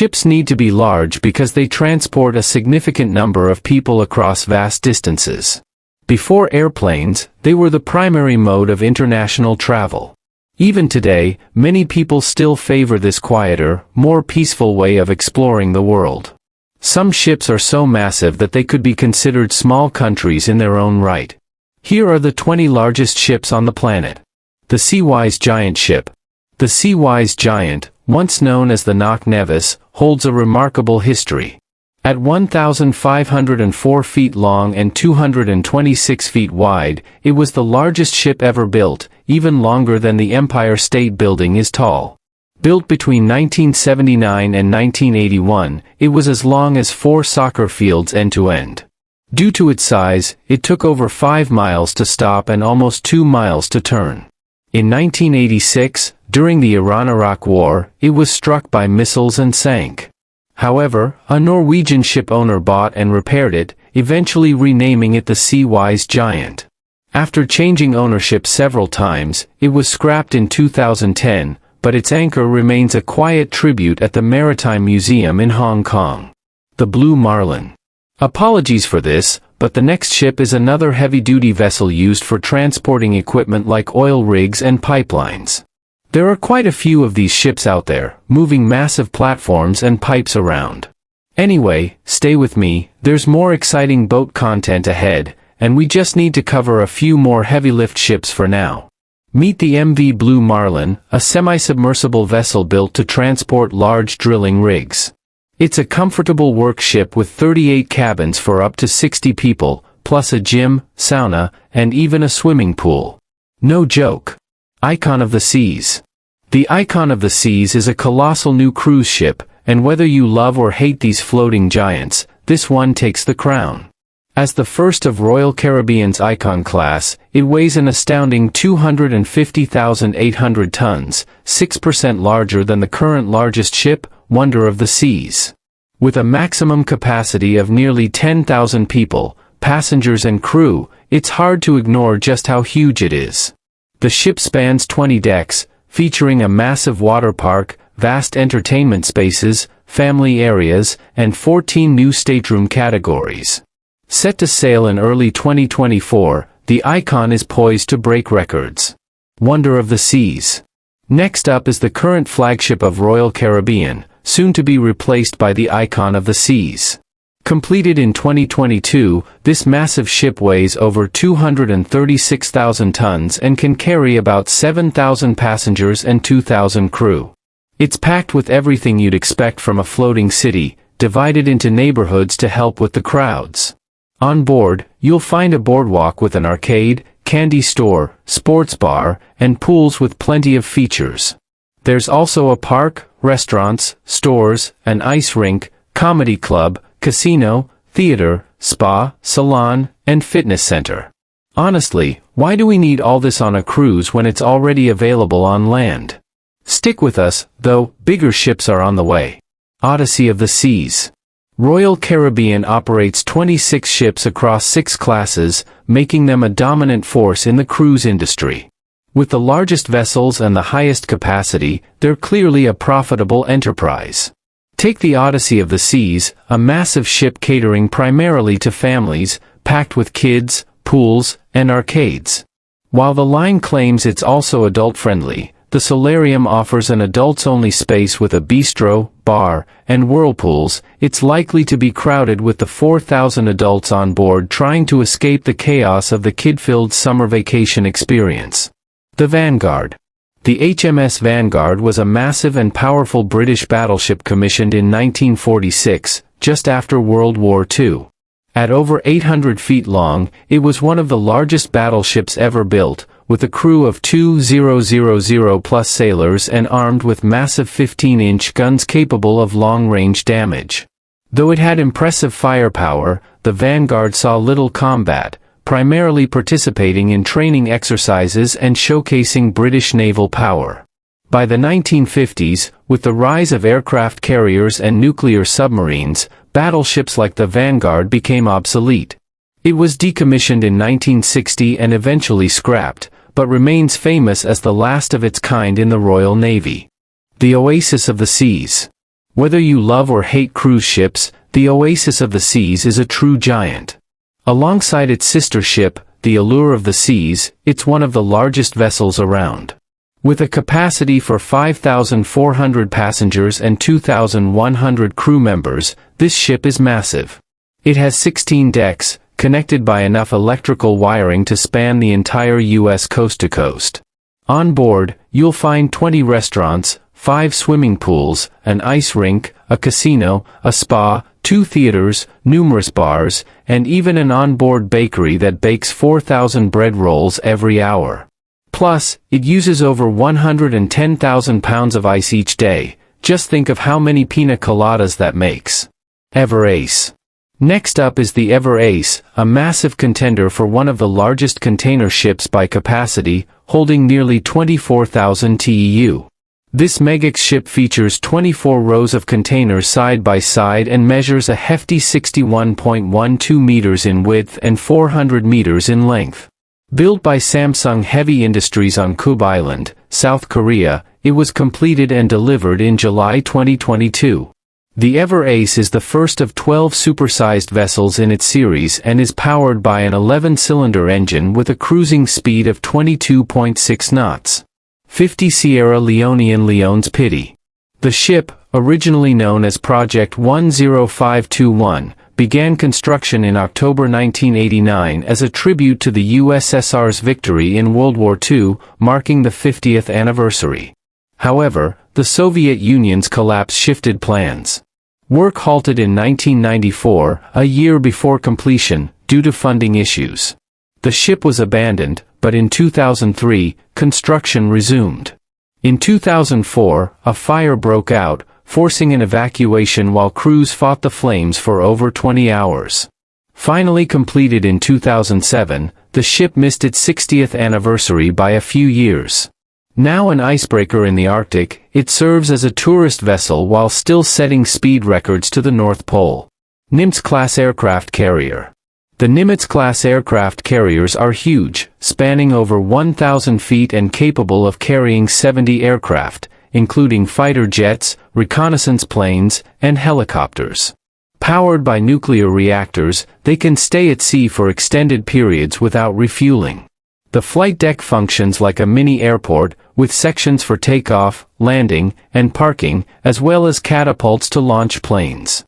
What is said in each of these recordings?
ships need to be large because they transport a significant number of people across vast distances. Before airplanes, they were the primary mode of international travel. Even today, many people still favor this quieter, more peaceful way of exploring the world. Some ships are so massive that they could be considered small countries in their own right. Here are the 20 largest ships on the planet. The Seawise Giant ship. The Seawise Giant, once known as the Knock Nevis, holds a remarkable history. At 1,504 feet long and 226 feet wide, it was the largest ship ever built, even longer than the Empire State Building is tall. Built between 1979 and 1981, it was as long as 4 soccer fields end to end. Due to its size, it took over 5 miles to stop and almost 2 miles to turn. In 1986, during the Iran-Iraq War, it was struck by missiles and sank. However, a Norwegian ship owner bought and repaired it, eventually renaming it the Seawise Giant. After changing ownership several times, it was scrapped in 2010, but its anchor remains a quiet tribute at the Maritime Museum in Hong Kong. The Blue Marlin. Apologies for this, but the next ship is another heavy-duty vessel used for transporting equipment like oil rigs and pipelines. There are quite a few of these ships out there, moving massive platforms and pipes around. Anyway, stay with me, there's more exciting boat content ahead, and we just need to cover a few more heavy-lift ships for now. Meet the MV Blue Marlin, a semi-submersible vessel built to transport large drilling rigs. It's a comfortable work ship with 38 cabins for up to 60 people, plus a gym, sauna, and even a swimming pool. No joke. Icon of the Seas. The Icon of the Seas is a colossal new cruise ship, and whether you love or hate these floating giants, this one takes the crown. As the first of Royal Caribbean's Icon class, it weighs an astounding 250,800 tons, 6% larger than the current largest ship, Wonder of the Seas. With a maximum capacity of nearly 10,000 people, passengers and crew, it's hard to ignore just how huge it is. The ship spans 20 decks, featuring a massive water park, vast entertainment spaces, family areas, and 14 new stateroom categories. Set to sail in early 2024, the Icon is poised to break records. Wonder of the Seas. Next up is the current flagship of Royal Caribbean, soon to be replaced by the Icon of the Seas. Completed in 2022, this massive ship weighs over 236,000 tons and can carry about 7,000 passengers and 2,000 crew. It's packed with everything you'd expect from a floating city, divided into neighborhoods to help with the crowds. On board, you'll find a boardwalk with an arcade, candy store, sports bar, and pools with plenty of features. There's also a park, restaurants, stores, an ice rink, comedy club, casino, theater, spa, salon, and fitness center. Honestly, why do we need all this on a cruise when it's already available on land? Stick with us, though, bigger ships are on the way. Odyssey of the Seas. Royal Caribbean operates 26 ships across 6 classes, making them a dominant force in the cruise industry. With the largest vessels and the highest capacity, they're clearly a profitable enterprise. Take the Odyssey of the Seas, a massive ship catering primarily to families, packed with kids, pools, and arcades. While the line claims it's also adult-friendly, the solarium offers an adults-only space with a bistro, bar, and whirlpools. It's likely to be crowded with the 4,000 adults on board trying to escape the chaos of the kid-filled summer vacation experience. The Vanguard. The HMS Vanguard was a massive and powerful British battleship commissioned in 1946, just after World War II. At over 800 feet long, it was one of the largest battleships ever built, with a crew of 2,000+ sailors and armed with massive 15-inch guns capable of long-range damage. Though it had impressive firepower, the Vanguard saw little combat, primarily participating in training exercises and showcasing British naval power. By the 1950s, with the rise of aircraft carriers and nuclear submarines, battleships like the Vanguard became obsolete. It was decommissioned in 1960 and eventually scrapped, but remains famous as the last of its kind in the Royal Navy. The Oasis of the Seas. Whether you love or hate cruise ships, the Oasis of the Seas is a true giant. Alongside its sister ship, the Allure of the Seas, it's one of the largest vessels around. With a capacity for 5,400 passengers and 2,100 crew members, this ship is massive. It has 16 decks, connected by enough electrical wiring to span the entire U.S. coast to coast. On board, you'll find 20 restaurants, 5 swimming pools, an ice rink, a casino, a spa, 2 theaters, numerous bars, and even an onboard bakery that bakes 4,000 bread rolls every hour. Plus, it uses over 110,000 pounds of ice each day. Just think of how many pina coladas that makes. Ever Ace. Next up is the Ever Ace, a massive contender for one of the largest container ships by capacity, holding nearly 24,000 TEU. This mega ship features 24 rows of containers side by side and measures a hefty 61.12 meters in width and 400 meters in length. Built by Samsung Heavy Industries on Kub Island, South Korea, it was completed and delivered in July 2022. The Ever Ace is the first of 12 supersized vessels in its series and is powered by an 11-cylinder engine with a cruising speed of 22.6 knots. 50 Sierra Leonean Leon's Pity. The ship, originally known as Project 10521, began construction in October 1989 as a tribute to the USSR's victory in World War II, marking the 50th anniversary. However, the Soviet Union's collapse shifted plans. Work halted in 1994, a year before completion, due to funding issues. The ship was abandoned, but in 2003, construction resumed. In 2004, a fire broke out, forcing an evacuation while crews fought the flames for over 20 hours. Finally completed in 2007, the ship missed its 60th anniversary by a few years. Now an icebreaker in the Arctic, it serves as a tourist vessel while still setting speed records to the North Pole. Nimitz-class aircraft carrier. The Nimitz-class aircraft carriers are huge, spanning over 1,000 feet and capable of carrying 70 aircraft, including fighter jets, reconnaissance planes, and helicopters. Powered by nuclear reactors, they can stay at sea for extended periods without refueling. The flight deck functions like a mini airport, with sections for takeoff, landing, and parking, as well as catapults to launch planes.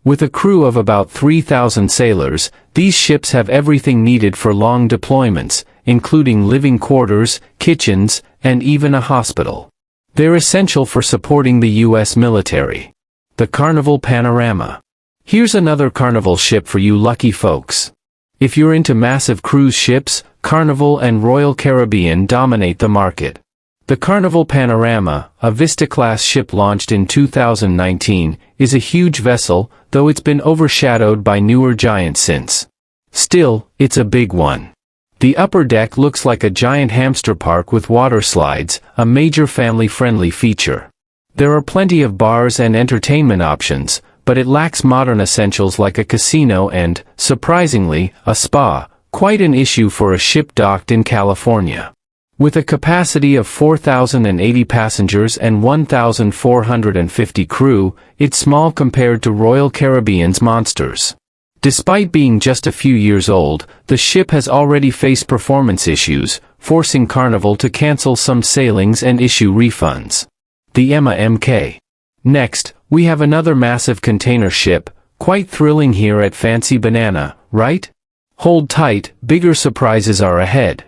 With a crew of about 3,000 sailors, these ships have everything needed for long deployments, including living quarters, kitchens, and even a hospital. They're essential for supporting the U.S. military. The Carnival Panorama. Here's another Carnival ship for you lucky folks. If you're into massive cruise ships, Carnival and Royal Caribbean dominate the market. The Carnival Panorama, a Vista-class ship launched in 2019, is a huge vessel, though it's been overshadowed by newer giants since. Still, it's a big one. The upper deck looks like a giant hamster park with water slides, a major family-friendly feature. There are plenty of bars and entertainment options, but it lacks modern essentials like a casino and, surprisingly, a spa, quite an issue for a ship docked in California. With a capacity of 4,080 passengers and 1,450 crew, it's small compared to Royal Caribbean's monsters. Despite being just a few years old, the ship has already faced performance issues, forcing Carnival to cancel some sailings and issue refunds. The Emma Mk. Next, we have another massive container ship, quite thrilling here at Fancy Banana, right? Hold tight, bigger surprises are ahead.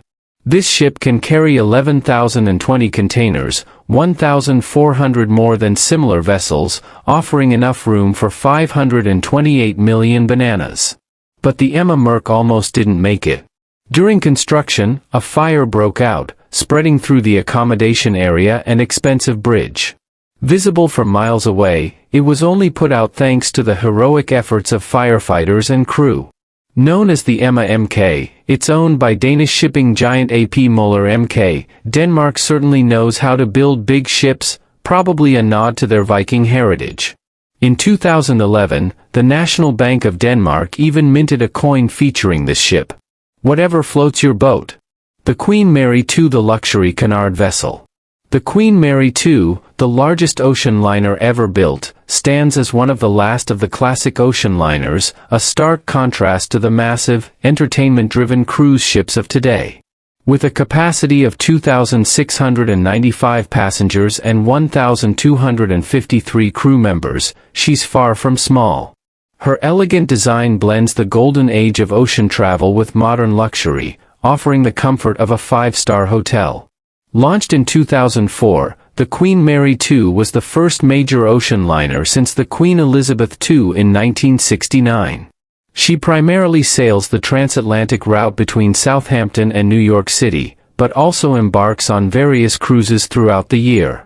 This ship can carry 11,020 containers, 1,400 more than similar vessels, offering enough room for 528 million bananas. But the Emma Merck almost didn't make it. During construction, a fire broke out, spreading through the accommodation area and expensive bridge. Visible from miles away, it was only put out thanks to the heroic efforts of firefighters and crew. Known as the Emma Mk, it's owned by Danish shipping giant AP Møller Mk. Denmark certainly knows how to build big ships, probably a nod to their Viking heritage. In 2011, the National Bank of Denmark even minted a coin featuring this ship. Whatever floats your boat. The Queen Mary II, the luxury canard vessel. The The Queen Mary II, the largest ocean liner ever built, stands as one of the last of the classic ocean liners, a stark contrast to the massive, entertainment-driven cruise ships of today. With a capacity of 2,695 passengers and 1,253 crew members, she's far from small. Her elegant design blends the golden age of ocean travel with modern luxury, offering the comfort of a five-star hotel. Launched in 2004, the Queen Mary II was the first major ocean liner since the Queen Elizabeth II in 1969. She primarily sails the transatlantic route between Southampton and New York City, but also embarks on various cruises throughout the year.